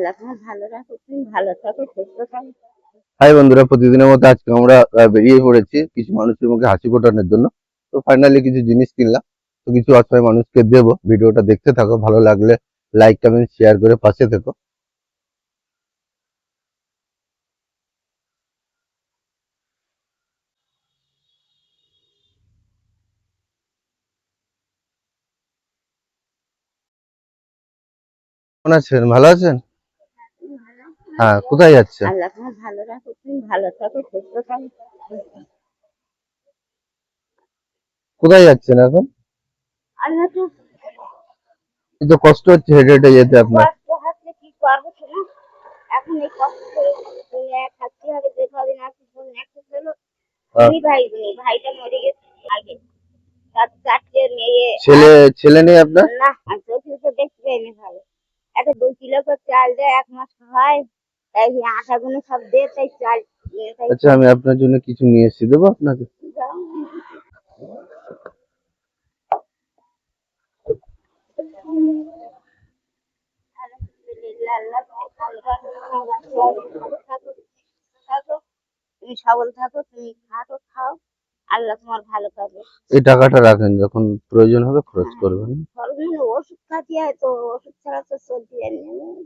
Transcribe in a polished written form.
আল্লাহ তোমার ভালো রাখো, তুমি ভালো থাকো, সুস্থ থাকো। হাই বন্ধুরা, প্রতিদিনের মতো আজকে আমরা বেরিয়ে পড়েছি কিছু মানুষের মুখে হাসি ফোটানোর জন্য। তো ফাইনালি কিছু জিনিস কিনলাম, তো কিছু অসহায় মানুষকে দেবো। ভিডিওটা দেখতে থাকো, ভালো লাগলে লাইক কমেন্ট শেয়ার করে পাশে থেকো। কেমন আছেন? ভালো আছেন? তুমি ভালো? হ্যাঁ, কোথায় যাচ্ছেন? আল্লাহ তোমার ভালো রাখো, তুমি ভালো থাকো, সুস্থ থাকো। কোথায় যাচ্ছেন এখন? আল্লাহ তো এই তো কষ্ট হচ্ছে হেঁটে হেঁটে যেতে আপনার। কষ্ট হচ্ছে, কি করবো শোনো, এখন এই কষ্ট করে থাকতে হবে। যে কদিন আছে একটা ছিল আহ, ভাইটা মরে গেছে আগে। তার 4টে মেয়ে। ছেলে আর ছেলে নেই আপনার? না, আমি চোখে তো দেখতে পাইনি ভালো। একটা 2 কিলো করে চাল দেয়, 1 মাস হয়। তাই এই আটাগুলো সব দিয়ে তাই চাল তাই আচ্ছা, আমি আপনার জন্য কিছু নিয়ে এসেছি, দেবো আপনাকে? যাও। আলহামদুলিল্লাহ, আল্লাহ তোমার ভালো রাখো, তুমি ভালো থাকো, সুস্থ থাকো, তুমি সবল থাকো, তুমি খাটো খাও। আল্লাহ তোমার ভালো থাকবে। এই টাকাটা রাখেন, যখন প্রয়োজন হবে খরচ হ্যাঁ, করবেন। ওষুধ খাতি হয় তো, ওষুধ ছাড়া তো চলতে জানি না।